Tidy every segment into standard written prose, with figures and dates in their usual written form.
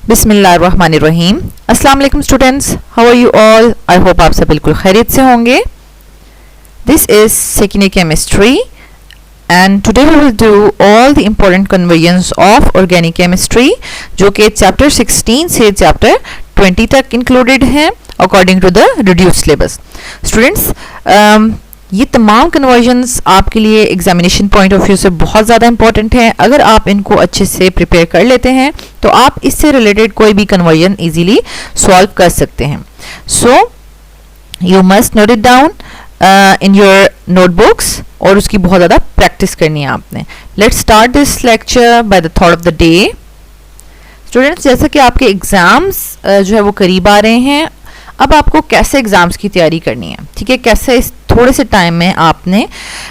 बिस्मिल्लाहिर्रहमानिर्रहीम। अस्सलाम वालेकुम students, how are you all? I hope आप सब बिल्कुल खैरियत से होंगे। This is second year chemistry and today we will do all the important conversions of organic chemistry, जो कि चैप्टर 16 से चैप्टर 20 तक इंक्लूडेड हैं according to the reduced syllabus. Students, ये तमाम कन्वर्जन्स आपके लिए एग्जामिनेशन पॉइंट ऑफ व्यू से बहुत ज़्यादा इंपॉर्टेंट हैं। अगर आप इनको अच्छे से प्रिपेयर कर लेते हैं तो आप इससे रिलेटेड कोई भी कन्वर्जन इजीली सॉल्व कर सकते हैं। So you must note it down in your notebooks और उसकी बहुत ज़्यादा प्रैक्टिस करनी है आपने। Let's start this lecture by the thought of the day. Students, जैसा कि आपके एग्ज़ाम्स जो है वो करीब आ रहे हैं, अब आपको कैसे एग्ज़ाम्स की तैयारी करनी है, ठीक है, कैसे इस थोड़े से टाइम में आपने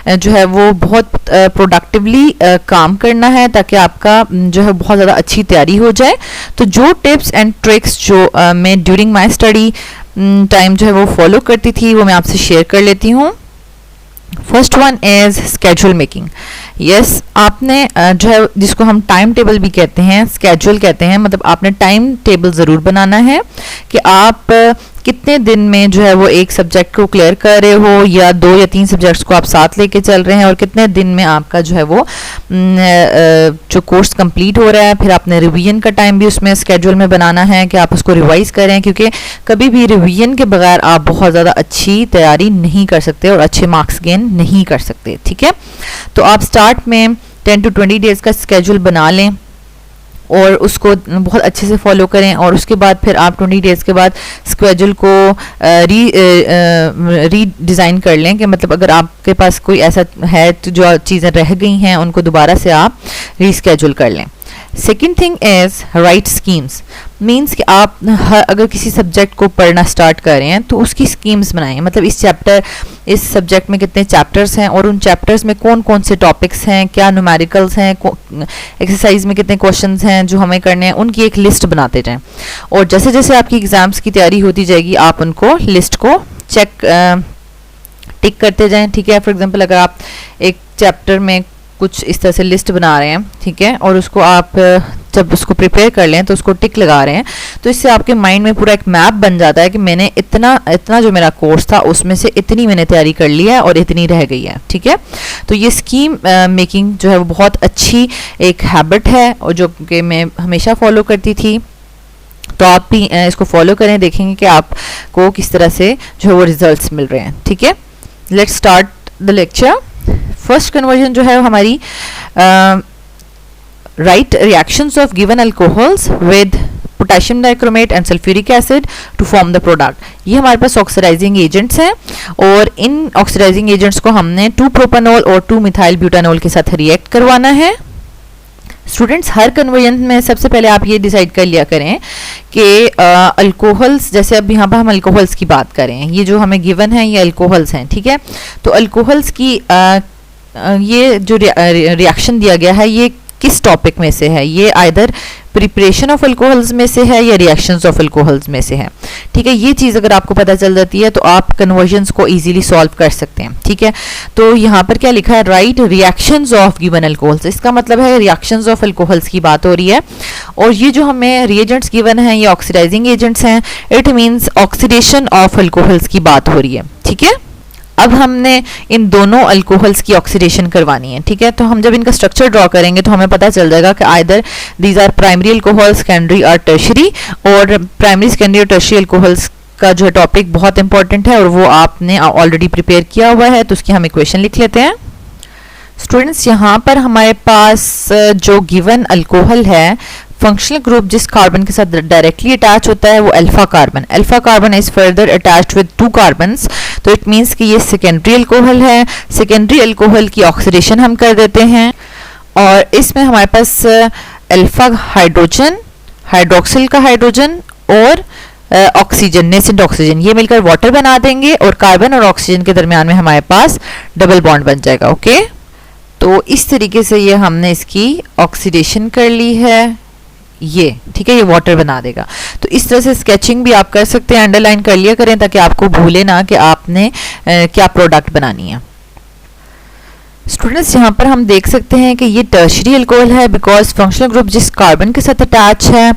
जो है वो बहुत प्रोडक्टिवली काम करना है ताकि आपका जो है बहुत ज़्यादा अच्छी तैयारी हो जाए। तो जो टिप्स एंड ट्रिक्स जो मैं ड्यूरिंग माय स्टडी टाइम जो है वो फॉलो करती थी वो मैं आपसे शेयर कर लेती हूँ। First one is schedule making. Yes, आपने जो है जिसको हम टाइम टेबल भी कहते हैं, स्केड्यूल कहते हैं, मतलब आपने टाइम टेबल ज़रूर बनाना है कि आप कितने दिन में जो है वो एक सब्जेक्ट को क्लियर कर रहे हो या 2 या 3 सब्जेक्ट्स को आप साथ लेके चल रहे हैं और कितने दिन में आपका जो है वो जो कोर्स कंप्लीट हो रहा है। फिर आपने रिवीजन का टाइम भी उसमें स्केड्यूल में बनाना है कि आप उसको रिवाइज करें, क्योंकि कभी भी रिवीजन के बगैर आप बहुत ज़्यादा अच्छी तैयारी नहीं कर सकते और अच्छे मार्क्स गेन नहीं कर सकते, ठीक है। तो आप स्टार्ट में 10 to 20 डेज़ का स्केड्यूल बना लें और उसको बहुत अच्छे से फॉलो करें और उसके बाद फिर आप 20 डेज़ के बाद स्केड्यूल को रीडिज़ाइन कर लें कि मतलब अगर आपके पास कोई ऐसा है तो जो चीज़ें रह गई हैं उनको दोबारा से आप रीस्केड्यूल कर लें। Second thing is right schemes. Means कि आप अगर किसी सब्जेक्ट को पढ़ना स्टार्ट कर रहे हैं तो उसकी स्कीम्स बनाएं, मतलब इस सब्जेक्ट में कितने चैप्टर्स हैं और उन चैप्टर्स में कौन कौन से टॉपिक्स हैं, क्या न्यूमेरिकल्स हैं, एक्सरसाइज में कितने क्वेश्चंस हैं जो हमें करने हैं, उनकी एक लिस्ट बनाते जाएं। और जैसे जैसे आपकी एग्ज़ाम्स की तैयारी होती जाएगी आप उनको लिस्ट को टिक करते जाएं, ठीक है। फॉर एग्जांपल, अगर आप एक चैप्टर में कुछ इस तरह से लिस्ट बना रहे हैं, ठीक है, और उसको आप जब उसको प्रिपेयर कर लें तो उसको टिक लगा रहे हैं, तो इससे आपके माइंड में पूरा एक मैप बन जाता है कि मैंने इतना जो मेरा कोर्स था उसमें से इतनी मैंने तैयारी कर ली है और इतनी रह गई है, ठीक है। तो ये स्कीम मेकिंग जो है वो बहुत अच्छी एक हैबिट है और जो कि मैं हमेशा फॉलो करती थी। तो आप भी इसको फॉलो करें, देखेंगे कि आपको किस तरह से जो है वो रिजल्ट्स मिल रहे हैं, ठीक है। Let's start the lecture. First conversion जो है हमारी write reactions of given alcohols with potassium dichromate and sulphuric acid to form the product. ये हमारे पास ऑक्सीडाइजिंग एजेंट्स हैं और इन ऑक्सीडाइजिंग एजेंट्स को हमने 2-प्रोपेनॉल और 2-मिथाइल ब्यूटानॉल के साथ रिएक्ट करवाना है। स्टूडेंट्स, हर कन्वर्जन में सबसे पहले आप ये डिसाइड कर लिया करें कि अल्कोहल्स, जैसे अब यहाँ पर हम अल्कोहल्स की बात करें, ये जो हमें गिवन है ये अल्कोहल्स हैं, ठीक है। तो अल्कोहल्स की ये जो रिएक्शन दिया गया है ये किस टॉपिक में से है, ये आइदर प्रिपरेशन ऑफ अल्कोहल्स में से है या रिएक्शंस ऑफ अल्कोहल्स में से है, ठीक है। ये चीज़ अगर आपको पता चल जाती है तो आप कन्वर्जन्स को इजीली सॉल्व कर सकते हैं, ठीक है। तो यहाँ पर क्या लिखा है, right reactions of given alcohols, इसका मतलब है रिएक्शंस ऑफ अल्कोहल्स की बात हो रही है और ये जो हमें रिएजेंट्स गिवन हैं ये ऑक्सीडाइजिंग एजेंट्स हैं। It means oxidation of alcohols की बात हो रही है, ठीक है। अब हमने इन दोनों अल्कोहल्स की ऑक्सीडेशन करवानी है, ठीक है। तो हम जब इनका स्ट्रक्चर ड्रॉ करेंगे तो हमें पता चल जाएगा कि either these are primary alcohol, secondary और टर्शरी। और प्राइमरी, सेकेंडरी और टर्शरी अल्कोहल्स का जो टॉपिक बहुत इंपॉर्टेंट है और वो आपने ऑलरेडी प्रिपेयर किया हुआ है, तो उसकी हम इक्वेशन लिख लेते हैं। स्टूडेंट्स, यहाँ पर हमारे पास जो गिवन अल्कोहल है, फंक्शनल ग्रुप जिस कार्बन के साथ डायरेक्टली अटैच होता है वो alpha carbon. Alpha carbon is further attached with 2 carbons, तो इट मीन्स कि ये सेकेंडरी अल्कोहल है। सेकेंडरी अल्कोहल की ऑक्सीडेशन हम कर देते हैं और इसमें हमारे पास अल्फा हाइड्रोजन, हाइड्रोक्सिल का हाइड्रोजन और ऑक्सीजन, नेसेंट ऑक्सीजन, ये मिलकर वाटर बना देंगे और कार्बन और ऑक्सीजन के दरमियान में हमारे पास डबल बॉन्ड बन जाएगा, ओके। तो इस तरीके से ये हमने इसकी ऑक्सीडेशन कर ली है, ये ठीक है, ये वाटर बना देगा। तो इस तरह से स्केचिंग भी आप कर सकते हैं, अंडरलाइन कर लिया करें ताकि आपको भूले ना कि आपने क्या प्रोडक्ट बनानी है। स्टूडेंट्स यहाँ पर हम देख सकते हैं कि ये टर्शरी अल्कोहल है बिकॉज फंक्शनल ग्रुप जिस कार्बन के साथ अटैच है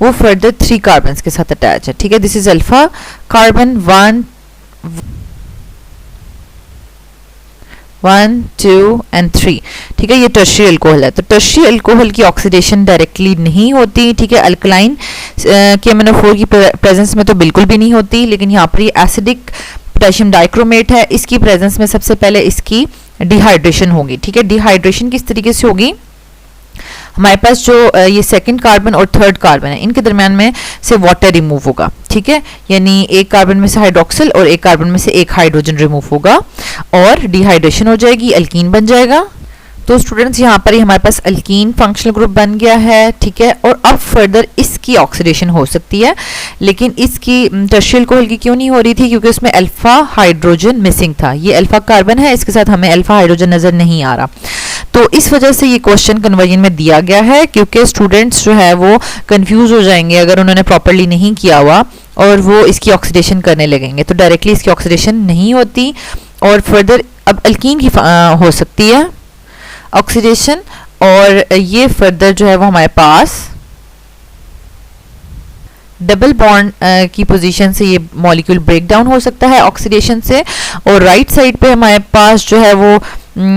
वो फर्दर 3 कार्बन के साथ अटैच है, ठीक है। This is alpha carbon 1 2 and 3, ठीक है। ये टर्शियरी अल्कोहल है। तो टर्शियरी अल्कोहल की ऑक्सीडेशन डायरेक्टली नहीं होती, ठीक है। अल्कलाइन के MnO4 की प्रेजेंस में तो बिल्कुल भी नहीं होती, लेकिन यहाँ पर ये एसिडिक पोटेशियम डाइक्रोमेट है, इसकी प्रेजेंस में सबसे पहले इसकी डिहाइड्रेशन होगी, ठीक है। डिहाइड्रेशन किस तरीके से होगी, हमारे पास जो ये सेकंड कार्बन और थर्ड कार्बन है, इनके दरमियान में से वाटर रिमूव होगा, ठीक है। यानी एक कार्बन में से हाइड्रोक्सिल और एक कार्बन में से एक हाइड्रोजन रिमूव होगा और डिहाइड्रेशन हो जाएगी, अल्कीन बन जाएगा। तो स्टूडेंट्स यहाँ पर ही हमारे पास अल्कीन फंक्शनल ग्रुप बन गया है, ठीक है। और अब फर्दर इसकी ऑक्सीडेशन हो सकती है, लेकिन इसकी टर्शियरी अल्कोहल की क्यों नहीं हो रही थी, क्योंकि उसमें अल्फा हाइड्रोजन मिसिंग था। ये अल्फा कार्बन है, इसके साथ हमें अल्फा हाइड्रोजन नजर नहीं आ रहा। तो इस वजह से ये क्वेश्चन कन्वर्जन में दिया गया है, क्योंकि स्टूडेंट्स जो है वो कंफ्यूज हो जाएंगे अगर उन्होंने प्रॉपरली नहीं किया हुआ और वो इसकी ऑक्सीडेशन करने लगेंगे। तो डायरेक्टली इसकी ऑक्सीडेशन नहीं होती और फर्दर अब अल्कीन की हो सकती है ऑक्सीडेशन, और ये फर्दर जो है वो हमारे पास डबल बॉन्ड की पोजीशन से ये मॉलिक्यूल ब्रेक डाउन हो सकता है ऑक्सीडेशन से। और राइट साइड पे हमारे पास जो है वो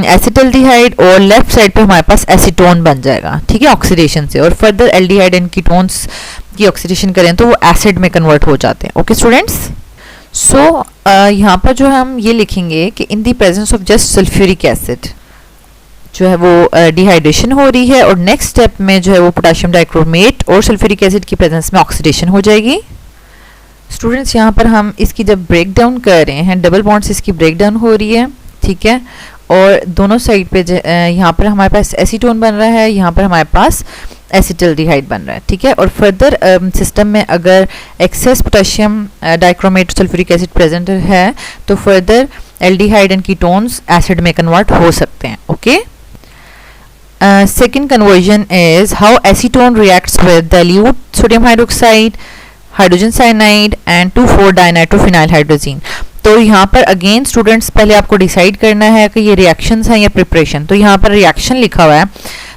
एसिटल्डिहाइड और लेफ्ट साइड पे हमारे पास एसीटोन बन जाएगा, ठीक है, ऑक्सीडेशन से। और फर्दर एल्डिहाइड एंड कीटोन्स की ऑक्सीडेशन करें तो वो एसिड में कन्वर्ट हो जाते हैं। ओके स्टूडेंट्स, सो यहाँ पर जो हम ये लिखेंगे कि इन the presence of just sulphuric acid जो है वो डिहाइड्रेशन हो रही है, और नेक्स्ट स्टेप में जो है वो पोटेशियम डाइक्रोमेट और सल्फ्यूरिक एसिड की प्रेजेंस में ऑक्सीडेशन हो जाएगी। स्टूडेंट्स यहाँ पर हम इसकी जब ब्रेक डाउन कर रहे हैं, डबल बॉन्ड से इसकी ब्रेक डाउन हो रही है, ठीक है। और दोनों साइड पे यहाँ पर हमारे पास एसीटोन बन रहा है, यहाँ पर हमारे पास एसिटल्डिहाइड बन रहा है, ठीक है। और फर्दर सिस्टम में अगर access potassium dichromate sulphuric acid present है तो further aldehyde and ketones acid में कन्वर्ट हो सकते हैं। Okay, second conversion is how acetone reacts with dilute sodium hydroxide, hydrogen cyanide and 2,4-dinitrophenyl hydrazine। तो यहाँ पर अगेन स्टूडेंट्स पहले आपको डिसाइड करना है कि ये रिएक्शंस हैं या प्रिपरेशन। तो यहाँ पर रिएक्शन लिखा हुआ है,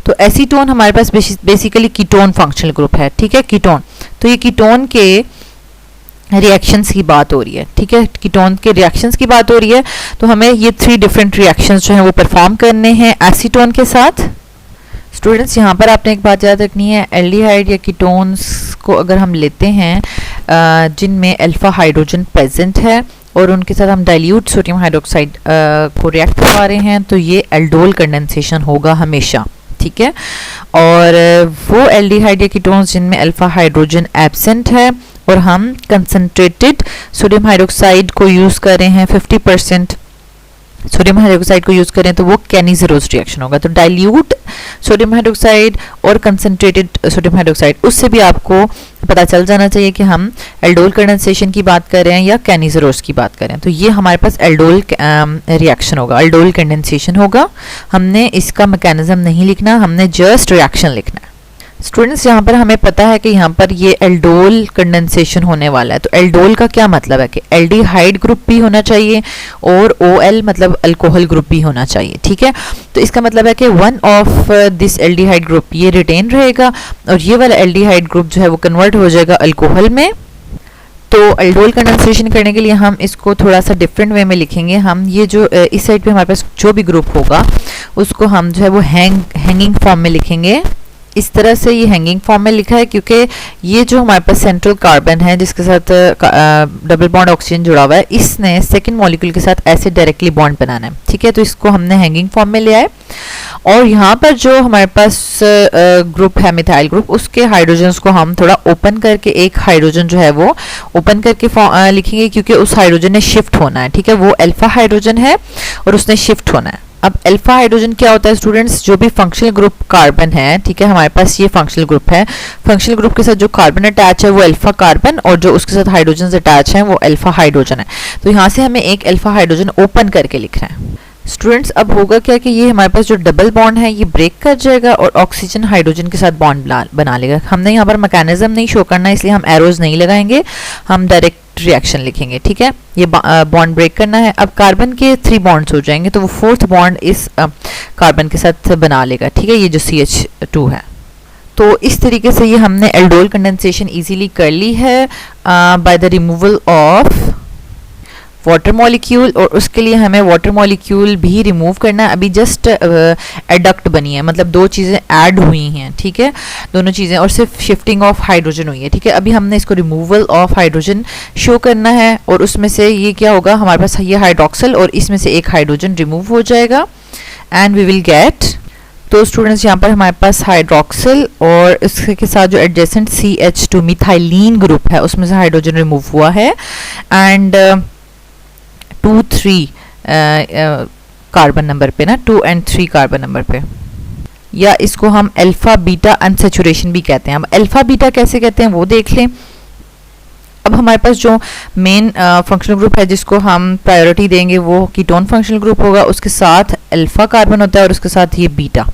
तो एसीटोन हमारे पास बेसिकली कीटोन फंक्शनल ग्रुप है, ठीक है, कीटोन। तो ये कीटोन के रिएक्शंस की बात हो रही है, ठीक है, कीटोन के रिएक्शंस की बात हो रही है। तो हमें ये 3 डिफरेंट रिएक्शंस जो हैं वो परफॉर्म करने हैं एसीटोन के साथ। स्टूडेंट्स यहाँ पर आपने एक बात याद रखनी है, एल्डिहाइड या कीटोन्स को अगर हम लेते हैं जिनमें अल्फा हाइड्रोजन प्रेजेंट है और उनके साथ हम डाइल्यूट सोडियम हाइड्रोक्साइड को रिएक्ट करवा रहे हैं, तो ये एल्डोल कंडेंसेशन होगा हमेशा, ठीक है। और वो एल्डिहाइड या कीटोन्स जिनमें अल्फा हाइड्रोजन एब्सेंट है और हम कंसनट्रेटेड सोडियम हाइड्रोक्साइड को यूज़ कर रहे हैं, 50% सोडियम हाइड्रोक्साइड को यूज़ करें, तो वो कैनिजरोज रिएक्शन होगा। तो डाइल्यूट सोडियम हाइड्रोक्साइड और कंसनट्रेटेड सोडियम हाइड्रोक्साइड, उससे भी आपको पता चल जाना चाहिए कि हम एल्डोल कंडेंसेशन की बात कर रहे हैं या कैनिजरोज की बात करें। तो ये हमारे पास एल्डोल रिएक्शन होगा, एल्डोल कंडेंसेशन होगा। हमने इसका मैकेनिज्म नहीं लिखना, हमने जस्ट रिएक्शन लिखना है। स्टूडेंट्स यहाँ पर हमें पता है कि यहाँ पर ये एल्डोल कंडेंसेशन होने वाला है। तो एल्डोल का क्या मतलब है कि एल्डिहाइड ग्रुप भी होना चाहिए और OL मतलब अल्कोहल ग्रुप भी होना चाहिए, ठीक है। तो इसका मतलब है कि one of this aldehyde group ये रिटेन रहेगा और ये वाला एल्डिहाइड ग्रुप जो है वो कन्वर्ट हो जाएगा अल्कोहल में। तो एल्डोल कंडेंसेशन करने के लिए हम इसको थोड़ा सा डिफरेंट वे में लिखेंगे। हम ये जो इस साइड पे हमारे पास जो भी ग्रुप होगा उसको हम जो है वो हैंगिंग फॉर्म में लिखेंगे। इस तरह से ये हैंगिंग फॉर्म में लिखा है क्योंकि ये जो हमारे पास सेंट्रल कार्बन है जिसके साथ डबल बॉन्ड ऑक्सीजन जुड़ा हुआ है, इसने सेकंड मॉलिक्यूल के साथ ऐसे डायरेक्टली बॉन्ड बनाना है, ठीक है। तो इसको हमने हैंगिंग फॉर्म में लिया है। और यहाँ पर जो हमारे पास ग्रुप है मिथाइल ग्रुप, उसके हाइड्रोजन्स को हम थोड़ा ओपन करके एक हाइड्रोजन जो है वो ओपन करके लिखेंगे क्योंकि उस हाइड्रोजन ने शिफ्ट होना है, ठीक है। वो अल्फा हाइड्रोजन है और उसने शिफ्ट होना है। अब अल्फा हाइड्रोजन क्या होता है स्टूडेंट्स, जो भी फंक्शनल ग्रुप कार्बन है, ठीक है, हमारे पास ये फंक्शनल ग्रुप है, फंक्शनल ग्रुप के साथ जो कार्बन अटैच है वो अल्फा कार्बन और जो उसके साथ हाइड्रोजन अटैच है वो अल्फा हाइड्रोजन है। तो यहाँ से हमें एक अल्फा हाइड्रोजन ओपन करके लिखना है। स्टूडेंट्स अब होगा क्या कि ये हमारे पास जो डबल बॉन्ड है ये ब्रेक कर जाएगा और ऑक्सीजन हाइड्रोजन के साथ बॉन्ड बना लेगा। हमने यहाँ पर मैकेनिज्म नहीं शो करना, इसलिए हम एरोज नहीं लगाएंगे, हम डायरेक्ट रिएक्शन लिखेंगे, ठीक है। ये बॉन्ड ब्रेक करना है। अब कार्बन के 3 बॉन्ड्स हो जाएंगे तो वो 4th बॉन्ड इस कार्बन के साथ बना लेगा, ठीक है, ये जो CH2 है। तो इस तरीके से ये हमने एल्डोल कंडेंसेशन इजीली कर ली है by the removal of water molecule, और उसके लिए हमें वाटर मॉलिक्यूल भी रिमूव करना है। अभी जस्ट एडक्ट बनी है, मतलब दो चीज़ें ऐड हुई हैं, ठीक है, दोनों चीज़ें, और सिर्फ शिफ्टिंग ऑफ हाइड्रोजन हुई है, ठीक है। अभी हमने इसको रिमूवल ऑफ हाइड्रोजन शो करना है, और उसमें से ये क्या होगा, हमारे पास ये हाइड्रोक्सिल और इसमें से एक हाइड्रोजन रिमूव हो जाएगा एंड वी विल गेट, तो स्टूडेंट्स यहाँ पर हमारे पास हाइड्रोक्सिल और इसके साथ जो एडजेसेंट CH2 मिथाइलिन ग्रुप है उसमें से हाइड्रोजन रिमूव हुआ है एंड 2-3 कार्बन नंबर पे ना, 2 और 3 कार्बन नंबर पे, या इसको हम अल्फा बीटा अनसैचुरेशन भी कहते हैं। अब अल्फा बीटा कैसे कहते हैं वो देख लें। अब हमारे पास जो मेन फंक्शनल ग्रुप है जिसको हम प्रायोरिटी देंगे वो कीटोन फंक्शनल ग्रुप होगा, उसके साथ अल्फा कार्बन होता है और उसके साथ ये बीटा,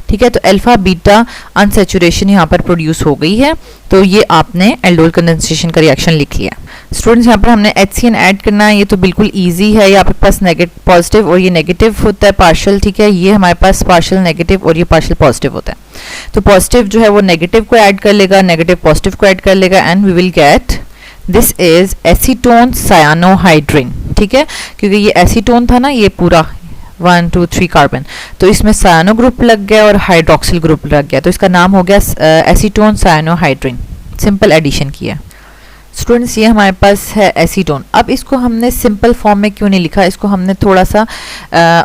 ठीक है। तो अल्फा बीटा अनसैचुरेशन यहाँ पर प्रोड्यूस हो गई है, तो ये आपने एल्डोल कंडेंसेशन का रिएक्शन लिख लिया। स्टूडेंट्स यहाँ पर हमने HCN ऐड करना है, ये तो बिल्कुल इजी है, ये आपके पास नेगेटिव पॉजिटिव और ये नेगेटिव होता है पार्शियल, ठीक है। ये हमारे पास पार्शियल नेगेटिव और ये पार्शियल पॉजिटिव होता है, तो पॉजिटिव जो है वो नेगेटिव को ऐड कर लेगा, नेगेटिव पॉजिटिव को ऐड कर लेगा and we will get this is acetone cyanohydrin, ठीक है, क्योंकि ये एसीटोन था ना, ये पूरा 1 2 3 कार्बन, तो इसमें सायानो ग्रुप लग गया और हाइड्रोक्सिल ग्रुप लग गया, तो इसका नाम हो गया एसीटोन सायानोहाइड्रिन। सिंपल एडिशन किया। स्टूडेंट्स ये हमारे पास है एसीटोन। अब इसको हमने सिंपल फॉर्म में क्यों नहीं लिखा, इसको हमने थोड़ा सा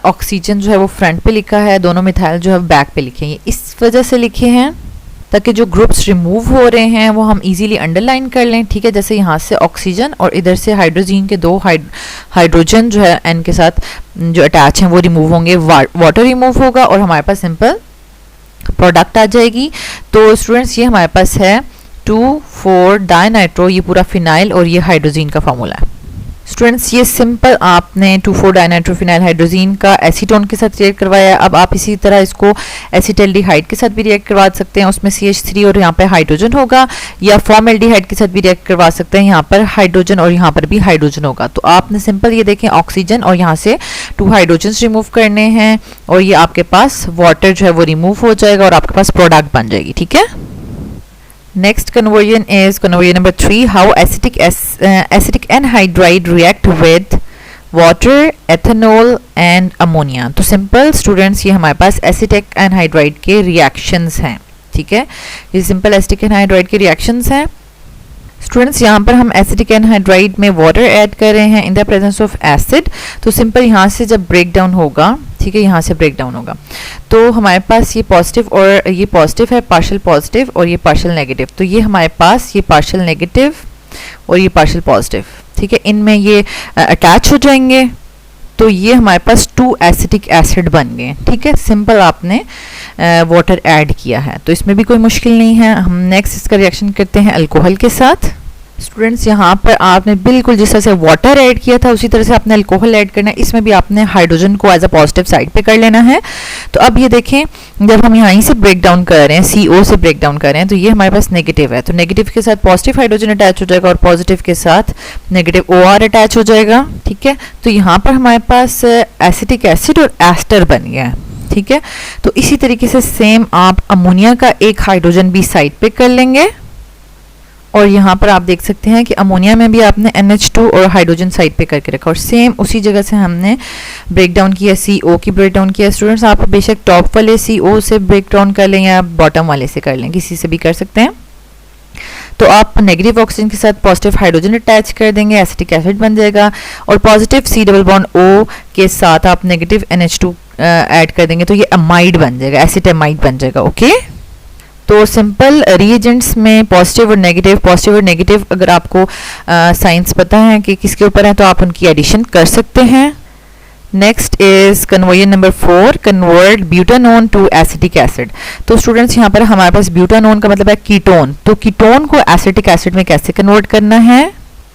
ऑक्सीजन जो है वो फ्रंट पे लिखा है, दोनों मिथाइल जो है बैक पे लिखे हैं। इस वजह से लिखे हैं ताकि जो ग्रुप्स रिमूव हो रहे हैं वो हम इजीली अंडरलाइन कर लें, ठीक है। जैसे यहाँ से ऑक्सीजन और इधर से हाइड्रोजन के दो हाइड्रोजन जो है एन के साथ जो अटैच हैं वो रिमूव होंगे, वाटर रिमूव होगा और हमारे पास सिंपल प्रोडक्ट आ जाएगी। तो स्टूडेंट्स ये हमारे पास है 2,4 डाइनाइट्रो, ये पूरा फिनाइल और ये हाइड्रोजन का फार्मूला है। स्टूडेंट्स ये सिंपल आपने 2,4 डाइनाइट्रोफिनाइल हाइड्रोजन का एसीटोन के साथ रिएक्ट करवाया है। अब आप इसी तरह इसको एसिटल्डिहाइड के साथ भी रिएक्ट करवा सकते हैं, उसमें CH3 और यहाँ पे हाइड्रोजन होगा, या फॉर्मल्डिहाइड के साथ भी रिएक्ट करवा सकते हैं, यहाँ पर हाइड्रोजन और यहाँ पर भी हाइड्रोजन होगा। तो आपने सिंपल ये देखें ऑक्सीजन और यहाँ से 2 हाइड्रोजन रिमूव करने हैं और ये आपके पास वाटर जो है वो रिमूव हो जाएगा और आपके पास प्रोडक्ट बन जाएगी, ठीक है। Next conversion is conversion number 3, how acetic anhydride react with water, ethanol and ammonia। तो सिंपल स्टूडेंट्स ये हमारे पास एसिटिक एनहाइड्राइड के रिएक्शंस हैं, ठीक है, ये सिंपल एसिटिक एनहाइड्राइड के रिएक्शंस हैं। स्टूडेंट्स यहाँ पर हम एसिटिक एनहाइड्राइड में वाटर ऐड कर रहे हैं इन द प्रेजेंस ऑफ एसिड, तो सिंपल यहाँ से जब ब्रेक डाउन होगा, ठीक है, यहाँ से ब्रेक डाउन होगा तो हमारे पास ये पॉजिटिव और ये पॉजिटिव है, पार्शियल पॉजिटिव और ये पार्शियल नेगेटिव, तो ये हमारे पास ये पार्शियल नेगेटिव और ये पार्शियल पॉजिटिव, ठीक है, इनमें ये अटैच हो जाएंगे, तो ये हमारे पास 2 एसिटिक एसिड बन गए, ठीक है। सिंपल आपने वाटर ऐड किया है, तो इसमें भी कोई मुश्किल नहीं है। हम नेक्स्ट इसका रिएक्शन करते हैं अल्कोहल के साथ। स्टूडेंट्स यहाँ पर आपने बिल्कुल जिस तरह से वाटर ऐड किया था उसी तरह से आपने अल्कोहल ऐड करना है, इसमें भी आपने हाइड्रोजन को एज अ पॉजिटिव साइड पे कर लेना है। तो अब ये देखें जब हम यहाँ से ब्रेक डाउन कर रहे हैं, CO से ब्रेक डाउन कर रहे हैं, तो ये हमारे पास नेगेटिव है, तो नेगेटिव के साथ पॉजिटिव हाइड्रोजन अटैच हो जाएगा और पॉजिटिव के साथ नेगेटिव OR अटैच हो जाएगा, ठीक है। तो यहाँ पर हमारे पास एसिटिक एसिड और एस्टर बन गया है, ठीक है। तो इसी तरीके से सेम आप अमोनिया का एक हाइड्रोजन भी साइड पे कर लेंगे और यहाँ पर आप देख सकते हैं कि अमोनिया में भी आपने NH2 और हाइड्रोजन साइड पे करके रखा और सेम उसी जगह से हमने ब्रेक डाउन किया, CO की ब्रेक डाउन किया। स्टूडेंट्स आप बेशक टॉप वाले CO से ब्रेक डाउन कर लें या बॉटम वाले से कर लें, किसी से भी कर सकते हैं। तो आप नेगेटिव ऑक्सीजन के साथ पॉजिटिव हाइड्रोजन अटैच कर देंगे, एसिटिक एसिड बन जाएगा, और पॉजिटिव C+O के साथ आप नेगेटिव NH2 ऐड कर देंगे तो ये अमाइड बन जाएगा, एसिटामाइड बन जाएगा, ओके। तो सिंपल रिएजेंट्स में पॉजिटिव और नेगेटिव अगर आपको साइंस पता है कि किसके ऊपर है तो आप उनकी एडिशन कर सकते हैं। Next is conversion number 4, convert butanone to acetic acid. तो स्टूडेंट्स यहाँ पर हमारे पास ब्यूटानोन का मतलब है कीटोन, तो कीटोन को एसिटिक एसिड में कैसे कन्वर्ट करना है,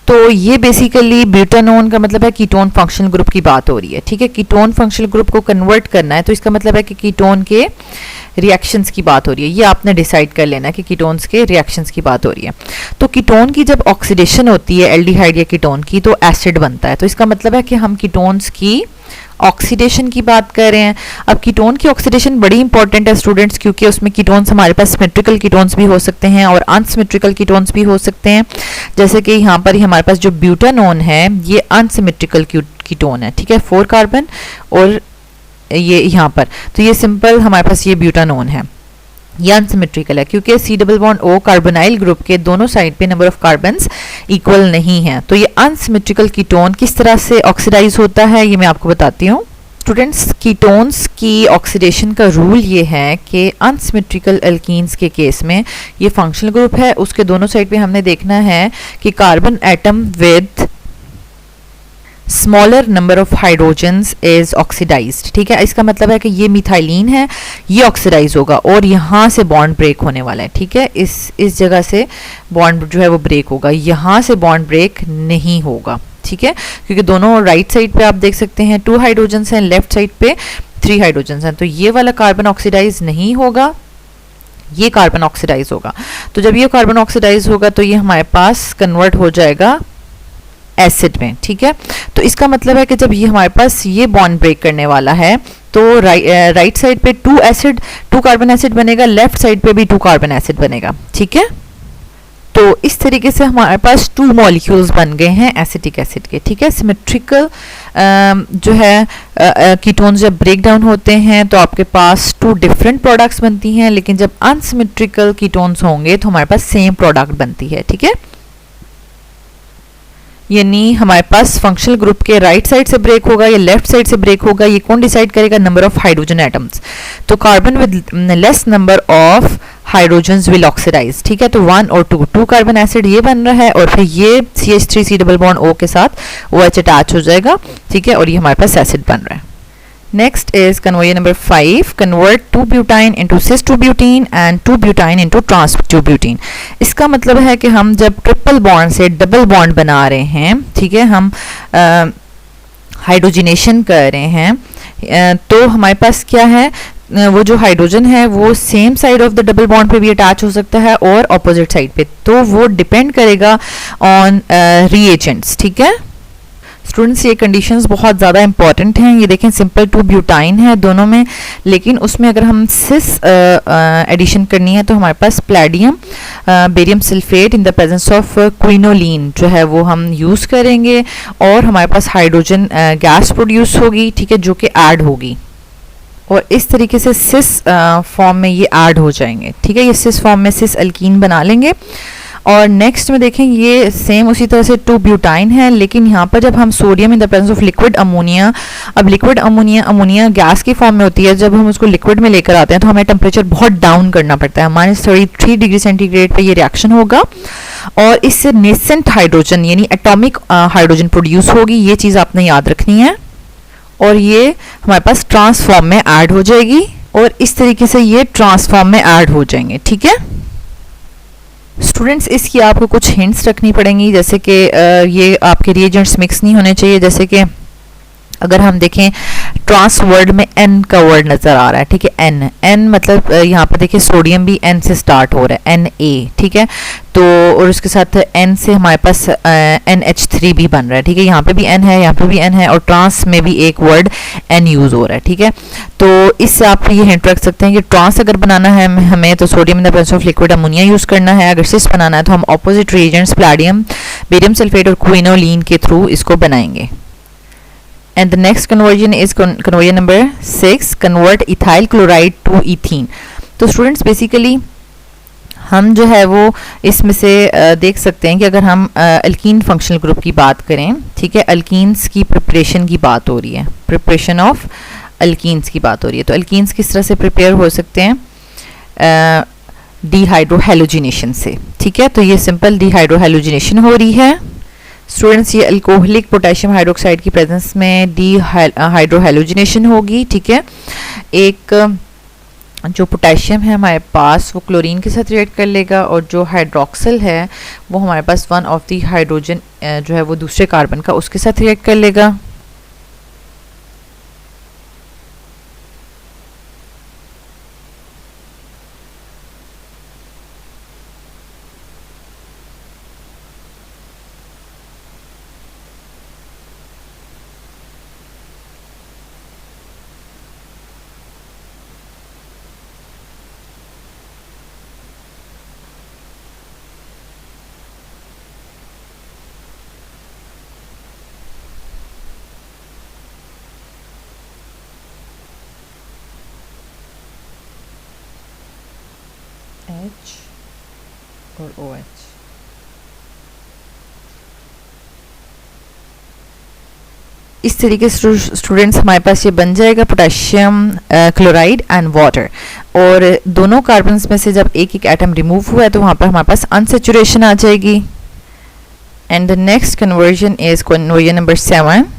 तो ये बेसिकली ब्यूटानोन का मतलब है कीटोन फंक्शनल ग्रुप की बात हो रही है, ठीक है। कीटोन फंक्शनल ग्रुप को कन्वर्ट करना है तो इसका मतलब है कि कीटोन के रिएक्शंस की बात हो रही है, ये आपने डिसाइड कर लेना कि कीटोन्स के रिएक्शंस की बात हो रही है। तो कीटोन की जब ऑक्सीडेशन होती है एल्डिहाइड या कीटोन की तो एसिड बनता है, तो इसका मतलब है कि हम कीटोन्स की ऑक्सीडेशन की बात कर रहे हैं। अब कीटोन की ऑक्सीडेशन बड़ी इंपॉर्टेंट है स्टूडेंट्स, क्योंकि उसमें कीटोन्स हमारे पास सिमेट्रिकल कीटोन्स भी हो सकते हैं और अनसिमेट्रिकल कीटोन्स भी हो सकते हैं। जैसे कि यहाँ पर हमारे पास जो ब्यूटानोन है ये अनसिमेट्रिकल कीटोन है, ठीक है, 4 कार्बन, और ये यहाँ पर तो ये सिंपल हमारे पास ये ब्यूटानोन है, ये अनसिमेट्रिकल है क्योंकि C double bond O carbonyl group के दोनों साइड पे नंबर ऑफ कार्बन्स इक्वल नहीं है। तो ये अनसिमेट्रिकल कीटोन किस तरह से ऑक्सीडाइज होता है ये मैं आपको बताती हूँ। स्टूडेंट्स, कीटोन्स की ऑक्सीडेशन का रूल ये है कि अनसिमेट्रिकल एल्कीन्स के केस में ये फंक्शनल ग्रुप है, उसके दोनों साइड पे हमने देखना है कि carbon atom with smaller number of hydrogens is oxidised, ठीक है। इसका मतलब है कि ये मिथाइलिन है, ये ऑक्सीडाइज होगा और यहाँ से बॉन्ड ब्रेक होने वाला है, ठीक है। इस जगह से बॉन्ड जो है वो ब्रेक होगा, यहाँ से बॉन्ड ब्रेक नहीं होगा, ठीक है, क्योंकि दोनों राइट साइड पे आप देख सकते हैं 2 हाइड्रोजन्स हैं, लेफ्ट साइड पे 3 हाइड्रोजन्स हैं, तो ये वाला कार्बन ऑक्सीडाइज नहीं होगा, ये कार्बन ऑक्सीडाइज होगा। तो जब ये कार्बन ऑक्सीडाइज होगा तो ये हमारे पास कन्वर्ट हो जाएगा एसिड में, ठीक है। तो इसका मतलब है कि जब ये हमारे पास ये बॉन्ड ब्रेक करने वाला है तो राइट साइड पे 2 कार्बन एसिड बनेगा, लेफ्ट साइड पे भी 2 कार्बन एसिड बनेगा, ठीक है। तो इस तरीके से हमारे पास 2 मॉलिक्यूल्स बन गए हैं एसिटिक एसिड के, ठीक है। सिमेट्रिकल जो है कीटोन्स जब ब्रेक डाउन होते हैं तो आपके पास 2 डिफरेंट प्रोडक्ट्स बनती हैं, लेकिन जब अनसिमेट्रिकल कीटोन्स होंगे तो हमारे पास सेम प्रोडक्ट बनती है, ठीक है। यानी हमारे पास फंक्शनल ग्रुप के राइट साइड से ब्रेक होगा या लेफ्ट साइड से ब्रेक होगा, ये कौन डिसाइड करेगा? Number of hydrogen atoms. तो carbon with less number of hydrogens will oxidise, ठीक है। तो 1 और 2 कार्बन एसिड ये बन रहा है और फिर ये CH3 डबल बॉन्ड O के साथ OH अटैच हो जाएगा, ठीक है, और ये हमारे पास एसिड बन रहा है। Next is conversion number 5, convert 2-butene into cis-2-butene and 2-butene into trans-2-butene। इसका मतलब है कि हम जब ट्रिपल बॉन्ड से डबल बॉन्ड बना रहे हैं, ठीक है, हम हाइड्रोजिनेशन कर रहे हैं, तो हमारे पास क्या है, वो जो हाइड्रोजन है वो same side of the double bond पे भी अटैच हो सकता है और ऑपोजिट साइड पे, तो वो डिपेंड करेगा ऑन रिएजेंट्स, ठीक है। स्टूडेंट्स, ये कंडीशंस बहुत ज़्यादा इंपॉर्टेंट हैं। ये देखें सिंपल 2-ब्यूटाइन है दोनों में, लेकिन उसमें अगर हम सिस एडिशन करनी है तो हमारे पास palladium barium sulphate in the presence of quinoline जो है वो हम यूज़ करेंगे और हमारे पास हाइड्रोजन गैस प्रोड्यूस होगी, ठीक है, जो कि ऐड होगी और इस तरीके से सिस फॉर्म में ये ऐड हो जाएंगे, ठीक है। ये सिस फॉर्म में सिस अल्कीन बना लेंगे। और नेक्स्ट में देखें ये सेम उसी तरह से 2-ब्यूटाइन है, लेकिन यहाँ पर जब हम sodium in the presence of liquid ammonia, अब लिक्विड अमोनिया गैस की फॉर्म में होती है, जब हम उसको लिक्विड में लेकर आते हैं तो हमें टेम्परेचर बहुत डाउन करना पड़ता है, -33 डिग्री सेंटीग्रेड पे ये रिएक्शन होगा और इससे नेसेंट हाइड्रोजन यानी एटॉमिक हाइड्रोजन प्रोड्यूस होगी, ये चीज़ आपने याद रखनी है। और ये हमारे पास ट्रांसफॉर्म में ऐड हो जाएगी और इस तरीके से ये ट्रांसफॉर्म में ऐड हो जाएंगे, ठीक है। स्टूडेंट्स, इसकी आपको कुछ हिंट्स रखनी पड़ेंगी, जैसे कि ये आपके रिएजेंट्स मिक्स नहीं होने चाहिए। जैसे कि अगर हम देखें ट्रांस वर्ड में N का वर्ड नज़र आ रहा है, ठीक है, N मतलब यहाँ पर देखिए सोडियम भी N से स्टार्ट हो रहा है, Na, ठीक है, तो और उसके साथ N से हमारे पास NH3 भी बन रहा है, ठीक है, यहाँ पे भी N है, यहाँ पे भी N है और ट्रांस में भी एक वर्ड N यूज़ हो रहा है, ठीक है। तो इससे आप ये हिंट रख सकते हैं कि ट्रांस अगर बनाना है हमें तो sodium in the presence of liquid ammonia use करना है, अगर सिस बनाना है तो हम ऑपोजिट रिएजेंट्स प्लैडियम बेरियम सल्फेट और क्विनोलिन के थ्रू इसको बनाएंगे। And the next conversion is conversion number 6, convert ethyl chloride to ethene। तो स्टूडेंट्स बेसिकली हम जो है वो इसमें से देख सकते हैं कि अगर हम अल्कीन फंक्शनल ग्रुप की बात करें, ठीक है, अल्कीन्स की प्रिपरेशन की बात हो रही है, प्रिपरेशन ऑफ अल्कीन्स की बात हो रही है। तो अल्कीन्स किस तरह से प्रिपेयर हो सकते हैं? डिहाइड्रोहेलोजिनेशन से, ठीक है। तो ये सिंपल डिहाइड्रोहेलोजिनेशन हो रही है। स्टूडेंट्स, ये अल्कोहलिक पोटेशियम हाइड्रोक्साइड की प्रेजेंस में डिहाइड्रोहेलोजिनेशन होगी, ठीक है। एक जो पोटेशियम है हमारे पास वो क्लोरीन के साथ रिएक्ट कर लेगा और जो हाइड्रोक्सिल है वो हमारे पास वन ऑफ द हाइड्रोजन जो है वो दूसरे कार्बन का उसके साथ रिएक्ट कर लेगा। H और OH। इस तरीके से स्टूडेंट्स हमारे पास ये बन जाएगा पोटेशियम क्लोराइड एंड वाटर। और दोनों कार्बन्स में से जब एक एक एटम रिमूव हुआ है तो वहाँ पर हमारे पास अनसेचुरेशन आ जाएगी। And the next conversion is conversion number 7।